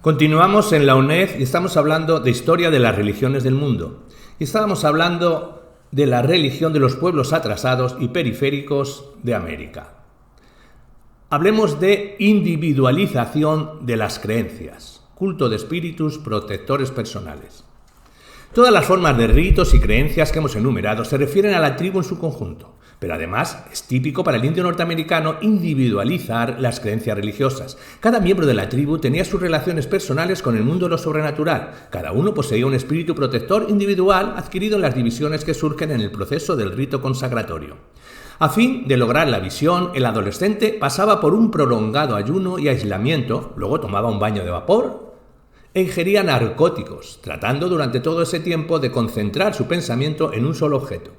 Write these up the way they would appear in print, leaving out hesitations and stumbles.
Continuamos en la UNED y estamos hablando de historia de las religiones del mundo. Y estábamos hablando de la religión de los pueblos atrasados y periféricos de América. Hablemos de individualización de las creencias, culto de espíritus protectores personales. Todas las formas de ritos y creencias que hemos enumerado se refieren a la tribu en su conjunto, pero además es típico para el indio norteamericano individualizar las creencias religiosas. Cada miembro de la tribu tenía sus relaciones personales con el mundo de lo sobrenatural. Cada uno poseía un espíritu protector individual adquirido en las divisiones que surgen en el proceso del rito consagratorio. A fin de lograr la visión, el adolescente pasaba por un prolongado ayuno y aislamiento, luego tomaba un baño de vapor e ingería narcóticos, tratando durante todo ese tiempo de concentrar su pensamiento en un solo objeto.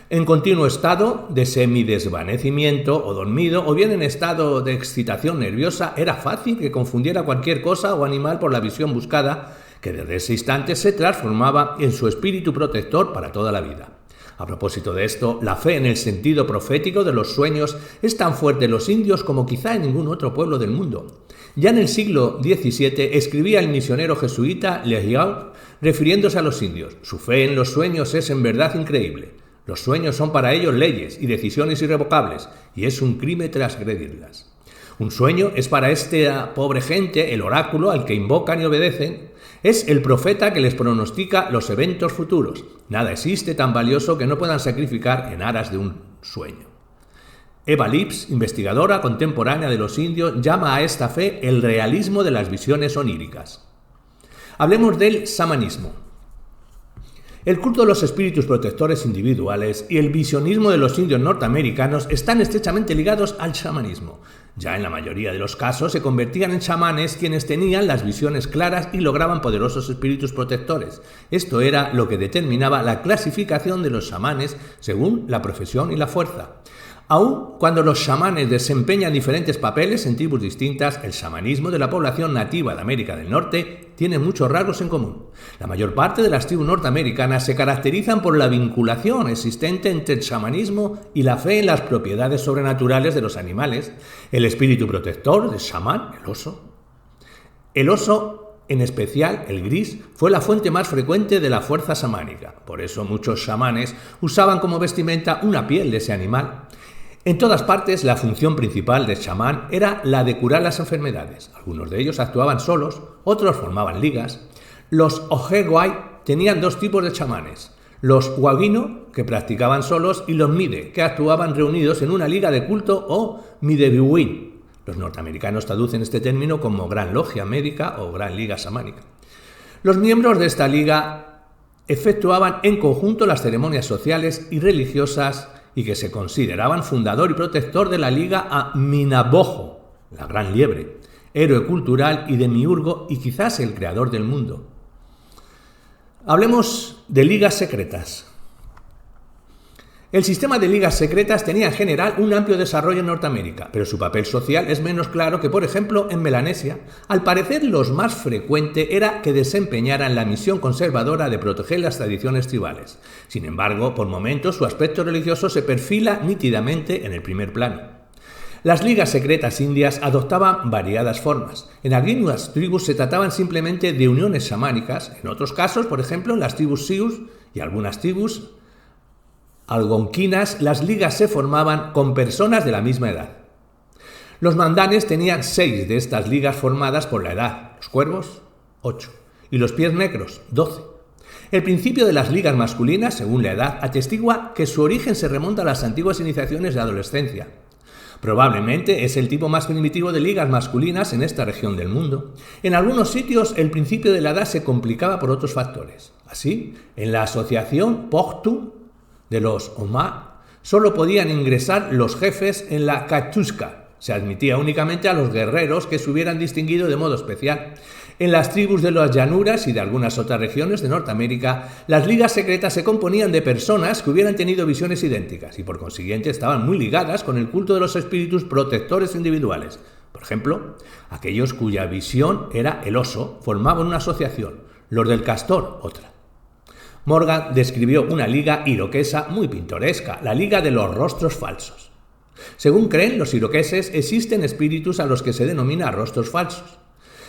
En continuo estado de semidesvanecimiento o dormido, o bien en estado de excitación nerviosa, era fácil que confundiera cualquier cosa o animal por la visión buscada, que desde ese instante se transformaba en su espíritu protector para toda la vida. A propósito de esto, la fe en el sentido profético de los sueños es tan fuerte en los indios como quizá en ningún otro pueblo del mundo. Ya en el siglo XVII escribía el misionero jesuita Lejeune, refiriéndose a los indios: su fe en los sueños es en verdad increíble. Los sueños son para ellos leyes y decisiones irrevocables, y es un crimen transgredirlas. Un sueño es para esta pobre gente el oráculo al que invocan y obedecen. Es el profeta que les pronostica los eventos futuros. Nada existe tan valioso que no puedan sacrificar en aras de un sueño. Eva Lips, investigadora contemporánea de los indios, llama a esta fe el realismo de las visiones oníricas. Hablemos del xamanismo. El culto de los espíritus protectores individuales y el visionismo de los indios norteamericanos están estrechamente ligados al xamanismo. Ya en la mayoría de los casos se convertían en chamanes quienes tenían las visiones claras y lograban poderosos espíritus protectores. Esto era lo que determinaba la clasificación de los chamanes según la profesión y la fuerza. Aun cuando los chamanes desempeñan diferentes papeles en tribus distintas, el chamanismo de la población nativa de América del Norte tiene muchos rasgos en común. La mayor parte de las tribus norteamericanas se caracterizan por la vinculación existente entre el chamanismo y la fe en las propiedades sobrenaturales de los animales, el espíritu protector del chamán, el oso. El oso, en especial el gris, fue la fuente más frecuente de la fuerza chamánica. Por eso muchos chamanes usaban como vestimenta una piel de ese animal. En todas partes, la función principal del chamán era la de curar las enfermedades. Algunos de ellos actuaban solos, otros formaban ligas. Los Ojibwe tenían dos tipos de chamanes: los Wagino, que practicaban solos, y los Mide, que actuaban reunidos en una liga de culto o Midewiwin. Los norteamericanos traducen este término como Gran Logia Médica o Gran Liga Chamánica. Los miembros de esta liga efectuaban en conjunto las ceremonias sociales y religiosas y que se consideraban fundador y protector de la liga a Minabojo, la gran liebre, héroe cultural y demiurgo y quizás el creador del mundo. Hablemos de ligas secretas. El sistema de ligas secretas tenía en general un amplio desarrollo en Norteamérica, pero su papel social es menos claro que, por ejemplo, en Melanesia. Al parecer, lo más frecuente era que desempeñaran la misión conservadora de proteger las tradiciones tribales. Sin embargo, por momentos su aspecto religioso se perfila nítidamente en el primer plano. Las ligas secretas indias adoptaban variadas formas. En algunas tribus se trataban simplemente de uniones chamánicas, en otros casos, por ejemplo, en las tribus Sioux y algunas tribus algonquinas, las ligas se formaban con personas de la misma edad. Los mandanes tenían 6 de estas ligas formadas por la edad, los cuervos 8 y los pies negros 12. El principio de las ligas masculinas, según la edad, atestigua que su origen se remonta a las antiguas iniciaciones de adolescencia. Probablemente es el tipo más primitivo de ligas masculinas en esta región del mundo. En algunos sitios el principio de la edad se complicaba por otros factores. Así, en la asociación Pogtu de los Oma, solo podían ingresar los jefes en la Katushka. Se admitía únicamente a los guerreros que se hubieran distinguido de modo especial. En las tribus de las llanuras y de algunas otras regiones de Norteamérica, las ligas secretas se componían de personas que hubieran tenido visiones idénticas y por consiguiente estaban muy ligadas con el culto de los espíritus protectores individuales. Por ejemplo, aquellos cuya visión era el oso formaban una asociación, los del castor otra. Morgan describió una liga iroquesa muy pintoresca, la Liga de los Rostros Falsos. Según creen los iroqueses, existen espíritus a los que se denomina rostros falsos.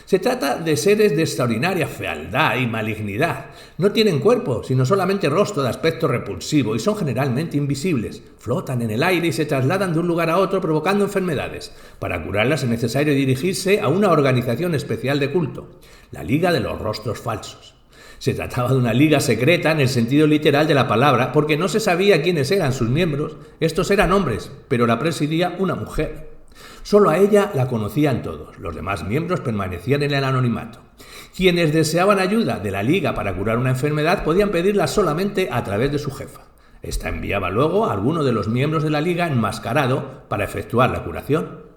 Se trata de seres de extraordinaria fealdad y malignidad. No tienen cuerpo, sino solamente rostro de aspecto repulsivo y son generalmente invisibles. Flotan en el aire y se trasladan de un lugar a otro provocando enfermedades. Para curarlas es necesario dirigirse a una organización especial de culto, la Liga de los Rostros Falsos. Se trataba de una liga secreta en el sentido literal de la palabra, porque no se sabía quiénes eran sus miembros. Estos eran hombres, pero la presidía una mujer. Solo a ella la conocían todos, los demás miembros permanecían en el anonimato. Quienes deseaban ayuda de la liga para curar una enfermedad podían pedirla solamente a través de su jefa. Esta enviaba luego a alguno de los miembros de la liga enmascarado para efectuar la curación.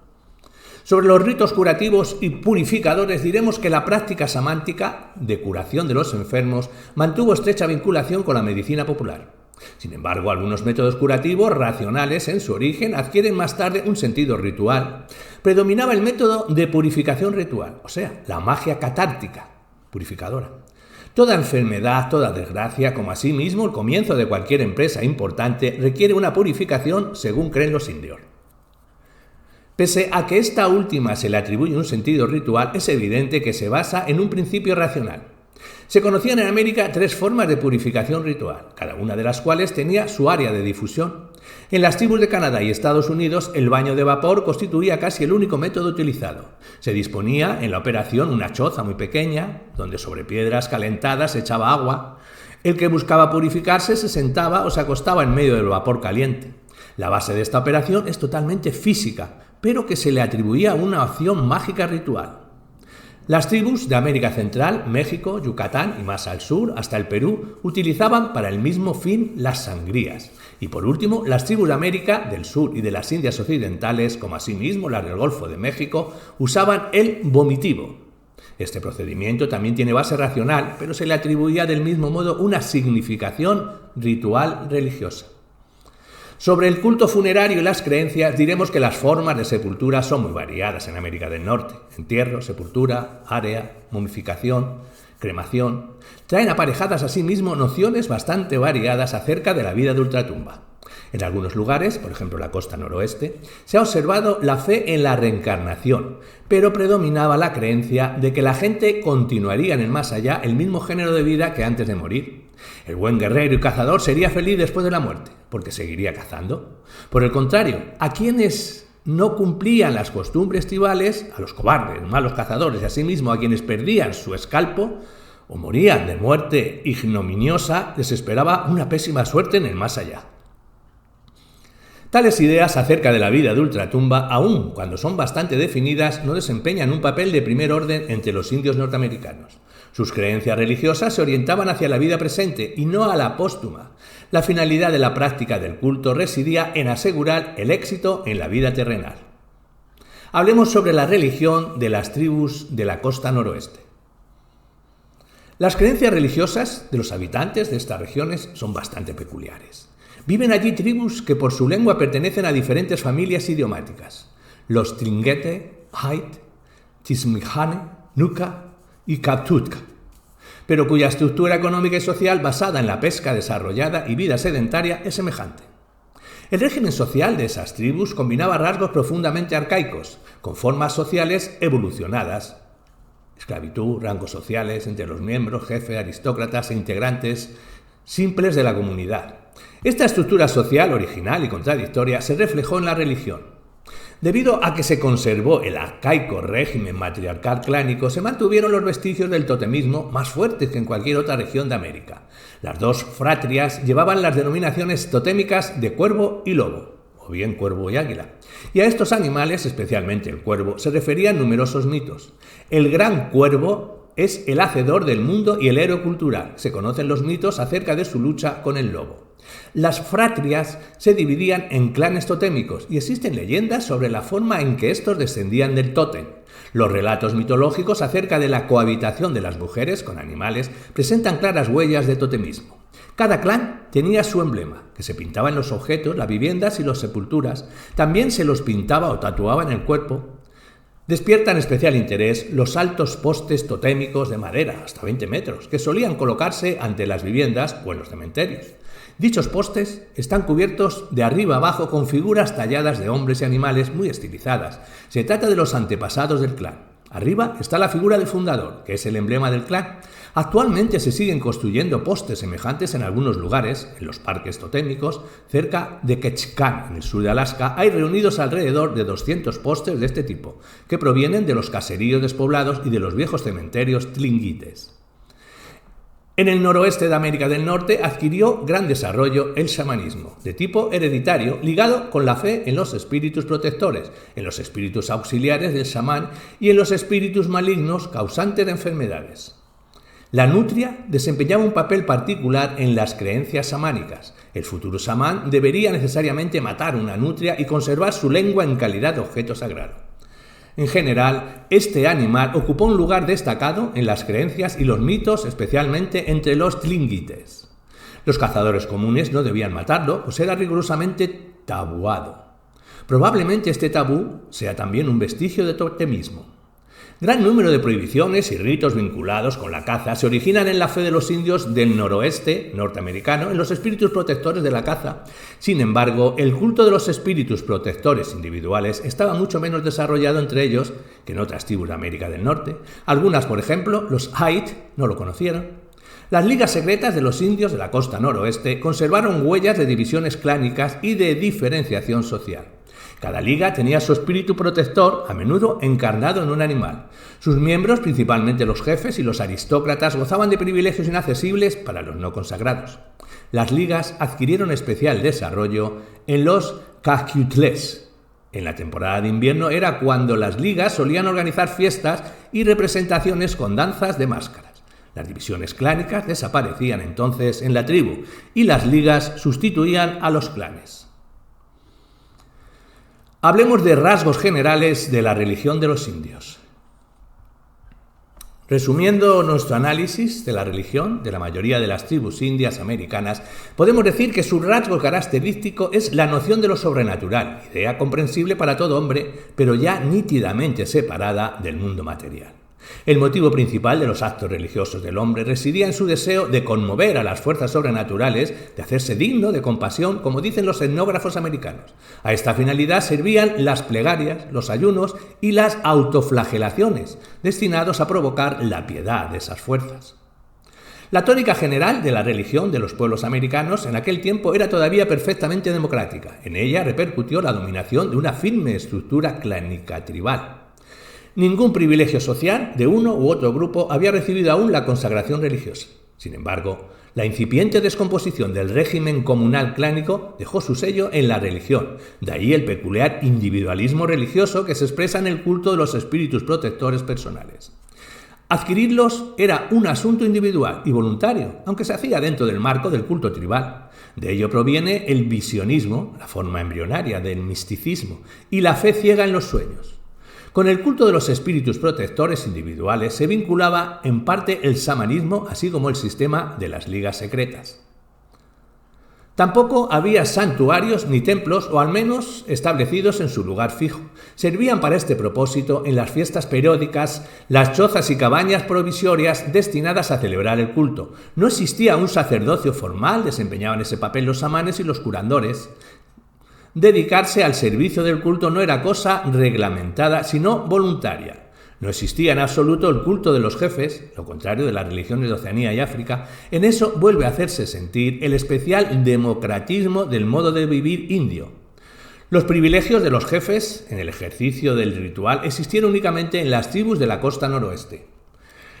Sobre los ritos curativos y purificadores diremos que la práctica samántica de curación de los enfermos mantuvo estrecha vinculación con la medicina popular. Sin embargo, algunos métodos curativos racionales en su origen adquieren más tarde un sentido ritual. Predominaba el método de purificación ritual, o sea, la magia catártica, purificadora. Toda enfermedad, toda desgracia, como asimismo el comienzo de cualquier empresa importante, requiere una purificación según creen los indios. Pese a que esta última se le atribuye un sentido ritual, es evidente que se basa en un principio racional. Se conocían en América 3 formas de purificación ritual, cada una de las cuales tenía su área de difusión. En las tribus de Canadá y Estados Unidos, el baño de vapor constituía casi el único método utilizado. Se disponía en la operación una choza muy pequeña, donde sobre piedras calentadas se echaba agua. El que buscaba purificarse se sentaba o se acostaba en medio del vapor caliente. La base de esta operación es totalmente física, pero que se le atribuía una acción mágica ritual. Las tribus de América Central, México, Yucatán y más al sur, hasta el Perú, utilizaban para el mismo fin las sangrías. Y por último, las tribus de América del Sur y de las Indias Occidentales, como asimismo las del Golfo de México, usaban el vomitivo. Este procedimiento también tiene base racional, pero se le atribuía del mismo modo una significación ritual religiosa. Sobre el culto funerario y las creencias diremos que las formas de sepultura son muy variadas en América del Norte. Entierro, sepultura, área, momificación, cremación. Traen aparejadas asimismo nociones bastante variadas acerca de la vida de ultratumba. En algunos lugares, por ejemplo la costa noroeste, se ha observado la fe en la reencarnación, pero predominaba la creencia de que la gente continuaría en el más allá el mismo género de vida que antes de morir. El buen guerrero y cazador sería feliz después de la muerte, porque seguiría cazando. Por el contrario, a quienes no cumplían las costumbres tribales, a los cobardes, malos cazadores y asimismo a quienes perdían su escalpo o morían de muerte ignominiosa, les esperaba una pésima suerte en el más allá. Tales ideas acerca de la vida de ultratumba, aun cuando son bastante definidas, no desempeñan un papel de primer orden entre los indios norteamericanos. Sus creencias religiosas se orientaban hacia la vida presente y no a la póstuma. La finalidad de la práctica del culto residía en asegurar el éxito en la vida terrenal. Hablemos sobre la religión de las tribus de la costa noroeste. Las creencias religiosas de los habitantes de estas regiones son bastante peculiares. Viven allí tribus que por su lengua pertenecen a diferentes familias idiomáticas. Los Tlingete, Hait, Tismijane, Nuca y Kaptutka, pero cuya estructura económica y social basada en la pesca desarrollada y vida sedentaria es semejante. El régimen social de esas tribus combinaba rasgos profundamente arcaicos, con formas sociales evolucionadas: esclavitud, rangos sociales entre los miembros, jefes, aristócratas e integrantes simples de la comunidad. Esta estructura social original y contradictoria se reflejó en la religión. Debido a que se conservó el arcaico régimen matriarcal clánico, se mantuvieron los vestigios del totemismo más fuertes que en cualquier otra región de América. Las dos fratrias llevaban las denominaciones totémicas de cuervo y lobo, o bien cuervo y águila. Y a estos animales, especialmente el cuervo, se referían numerosos mitos. El gran cuervo es el hacedor del mundo y el héroe cultural. Se conocen los mitos acerca de su lucha con el lobo. Las fratrias se dividían en clanes totémicos y existen leyendas sobre la forma en que estos descendían del tótem. Los relatos mitológicos acerca de la cohabitación de las mujeres con animales presentan claras huellas de totemismo. Cada clan tenía su emblema, que se pintaba en los objetos, las viviendas y las sepulturas. También se los pintaba o tatuaba en el cuerpo. Despiertan especial interés los altos postes totémicos de madera, hasta 20 metros, que solían colocarse ante las viviendas o en los cementerios. Dichos postes están cubiertos de arriba abajo con figuras talladas de hombres y animales muy estilizadas. Se trata de los antepasados del clan. Arriba está la figura del fundador, que es el emblema del clan. Actualmente se siguen construyendo postes semejantes en algunos lugares, en los parques totémicos, cerca de Ketchikan, en el sur de Alaska, hay reunidos alrededor de 200 postes de este tipo, que provienen de los caseríos despoblados y de los viejos cementerios Tlingits. En el noroeste de América del Norte adquirió gran desarrollo el xamanismo, de tipo hereditario, ligado con la fe en los espíritus protectores, en los espíritus auxiliares del xamán y en los espíritus malignos causantes de enfermedades. La nutria desempeñaba un papel particular en las creencias xamánicas. El futuro xamán debería necesariamente matar una nutria y conservar su lengua en calidad de objeto sagrado. En general, este animal ocupó un lugar destacado en las creencias y los mitos, especialmente entre los Tlingits. Los cazadores comunes no debían matarlo, pues era rigurosamente tabuado. Probablemente este tabú sea también un vestigio de totemismo. Gran número de prohibiciones y ritos vinculados con la caza se originan en la fe de los indios del noroeste norteamericano, en los espíritus protectores de la caza. Sin embargo, el culto de los espíritus protectores individuales estaba mucho menos desarrollado entre ellos que en otras tribus de América del Norte. Algunas, por ejemplo, los Ait, no lo conocieron. Las ligas secretas de los indios de la costa noroeste conservaron huellas de divisiones clánicas y de diferenciación social. Cada liga tenía su espíritu protector, a menudo encarnado en un animal. Sus miembros, principalmente los jefes y los aristócratas, gozaban de privilegios inaccesibles para los no consagrados. Las ligas adquirieron especial desarrollo en los Cajutles. En la temporada de invierno era cuando las ligas solían organizar fiestas y representaciones con danzas de máscaras. Las divisiones clánicas desaparecían entonces en la tribu y las ligas sustituían a los clanes. Hablemos de rasgos generales de la religión de los indios. Resumiendo nuestro análisis de la religión de la mayoría de las tribus indias americanas, podemos decir que su rasgo característico es la noción de lo sobrenatural, idea comprensible para todo hombre, pero ya nítidamente separada del mundo material. El motivo principal de los actos religiosos del hombre residía en su deseo de conmover a las fuerzas sobrenaturales, de hacerse digno de compasión, como dicen los etnógrafos americanos. A esta finalidad servían las plegarias, los ayunos y las autoflagelaciones, destinados a provocar la piedad de esas fuerzas. La tónica general de la religión de los pueblos americanos en aquel tiempo era todavía perfectamente democrática. En ella repercutió la dominación de una firme estructura clánica tribal. Ningún privilegio social de uno u otro grupo había recibido aún la consagración religiosa. Sin embargo, la incipiente descomposición del régimen comunal clánico dejó su sello en la religión, de ahí el peculiar individualismo religioso que se expresa en el culto de los espíritus protectores personales. Adquirirlos era un asunto individual y voluntario, aunque se hacía dentro del marco del culto tribal. De ello proviene el visionismo, la forma embrionaria del misticismo, y la fe ciega en los sueños. Con el culto de los espíritus protectores individuales se vinculaba en parte el xamanismo, así como el sistema de las ligas secretas. Tampoco había santuarios ni templos, o al menos establecidos en su lugar fijo. Servían para este propósito en las fiestas periódicas las chozas y cabañas provisorias destinadas a celebrar el culto. No existía un sacerdocio formal, desempeñaban ese papel los xamanes y los curandores. Dedicarse al servicio del culto no era cosa reglamentada, sino voluntaria. No existía en absoluto el culto de los jefes, lo contrario de las religiones de Oceanía y África. En eso vuelve a hacerse sentir el especial democratismo del modo de vivir indio. Los privilegios de los jefes en el ejercicio del ritual existieron únicamente en las tribus de la costa noroeste.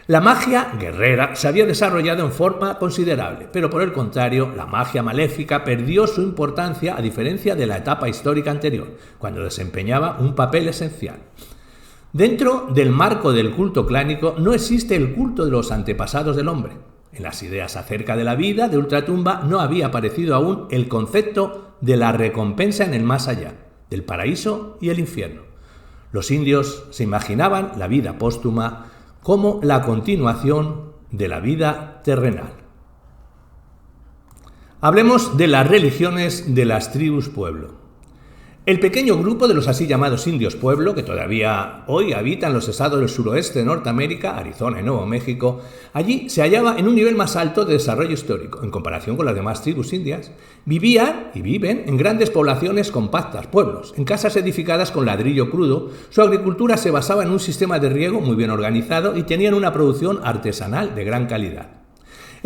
La magia guerrera se había desarrollado en forma considerable, pero por el contrario, la magia maléfica perdió su importancia a diferencia de la etapa histórica anterior, cuando desempeñaba un papel esencial. Dentro del marco del culto clánico no existe el culto de los antepasados del hombre. En las ideas acerca de la vida de ultratumba no había aparecido aún el concepto de la recompensa en el más allá, del paraíso y el infierno. Los indios se imaginaban la vida póstuma como la continuación de la vida terrenal. Hablemos de las religiones de las tribus pueblo. El pequeño grupo de los así llamados indios pueblo, que todavía hoy habitan los estados del suroeste de Norteamérica, Arizona y Nuevo México, allí se hallaba en un nivel más alto de desarrollo histórico, en comparación con las demás tribus indias. Vivían y viven en grandes poblaciones compactas, pueblos, en casas edificadas con ladrillo crudo. Su agricultura se basaba en un sistema de riego muy bien organizado y tenían una producción artesanal de gran calidad.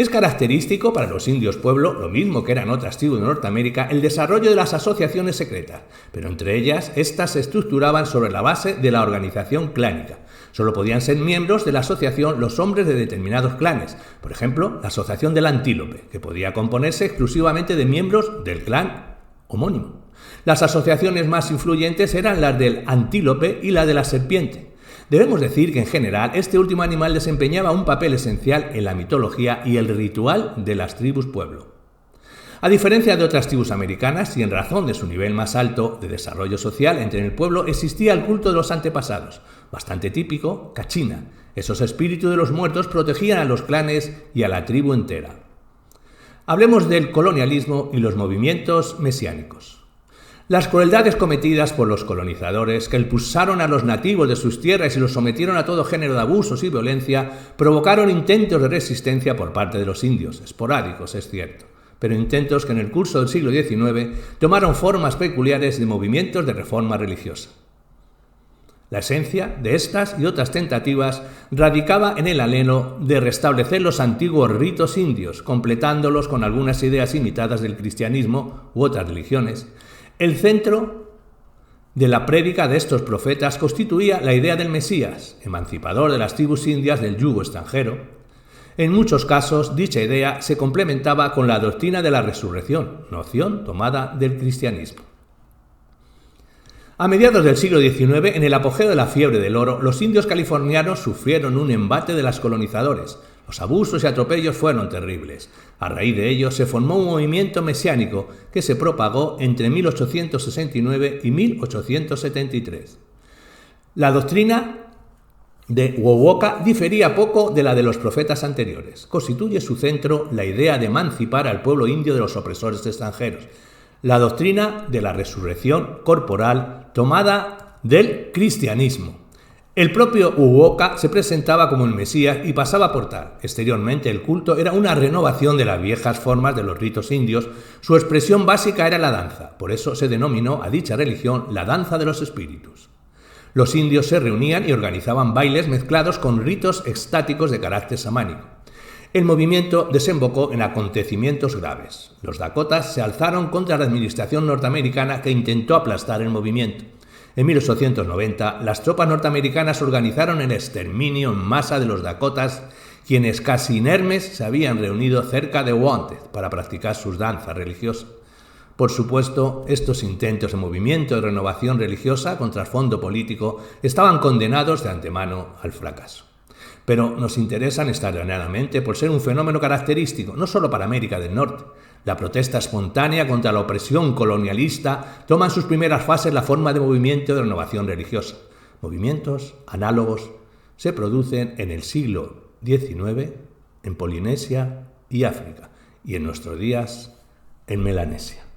Es característico para los indios pueblo, lo mismo que eran otras tribus de Norteamérica, el desarrollo de las asociaciones secretas, pero entre ellas, estas se estructuraban sobre la base de la organización clánica. Solo podían ser miembros de la asociación los hombres de determinados clanes, por ejemplo, la asociación del antílope, que podía componerse exclusivamente de miembros del clan homónimo. Las asociaciones más influyentes eran las del antílope y la de la serpiente. Debemos decir que en general este último animal desempeñaba un papel esencial en la mitología y el ritual de las tribus pueblo. A diferencia de otras tribus americanas y en razón de su nivel más alto de desarrollo social, entre el pueblo existía el culto de los antepasados, bastante típico, Kachina. Esos espíritus de los muertos protegían a los clanes y a la tribu entera. Hablemos del colonialismo y los movimientos mesiánicos. Las crueldades cometidas por los colonizadores que expulsaron a los nativos de sus tierras y los sometieron a todo género de abusos y violencia provocaron intentos de resistencia por parte de los indios, esporádicos es cierto, pero intentos que en el curso del siglo XIX tomaron formas peculiares de movimientos de reforma religiosa. La esencia de estas y otras tentativas radicaba en el anhelo de restablecer los antiguos ritos indios, completándolos con algunas ideas imitadas del cristianismo u otras religiones. El centro de la prédica de estos profetas constituía la idea del Mesías, emancipador de las tribus indias del yugo extranjero. En muchos casos, dicha idea se complementaba con la doctrina de la resurrección, noción tomada del cristianismo. A mediados del siglo XIX, en el apogeo de la fiebre del oro, los indios californianos sufrieron un embate de los colonizadores. Los abusos y atropellos fueron terribles. A raíz de ello se formó un movimiento mesiánico que se propagó entre 1869 y 1873. La doctrina de Wovoka difería poco de la de los profetas anteriores. Constituye su centro la idea de emancipar al pueblo indio de los opresores extranjeros. La doctrina de la resurrección corporal tomada del cristianismo. El propio Wovoka se presentaba como el Mesías y pasaba por tal. Exteriormente el culto era una renovación de las viejas formas de los ritos indios. Su expresión básica era la danza. Por eso se denominó a dicha religión la danza de los espíritus. Los indios se reunían y organizaban bailes mezclados con ritos extáticos de carácter samánico. El movimiento desembocó en acontecimientos graves. Los dakotas se alzaron contra la administración norteamericana que intentó aplastar el movimiento. En 1890, las tropas norteamericanas organizaron el exterminio en masa de los dakotas, quienes casi inermes se habían reunido cerca de Wanted para practicar sus danzas religiosas. Por supuesto, estos intentos de movimiento de renovación religiosa con trasfondo político estaban condenados de antemano al fracaso. Pero nos interesan extraordinariamente por ser un fenómeno característico, no solo para América del Norte. La protesta espontánea contra la opresión colonialista toma en sus primeras fases la forma de movimiento de renovación religiosa. Movimientos análogos se producen en el siglo XIX en Polinesia y África, y en nuestros días en Melanesia.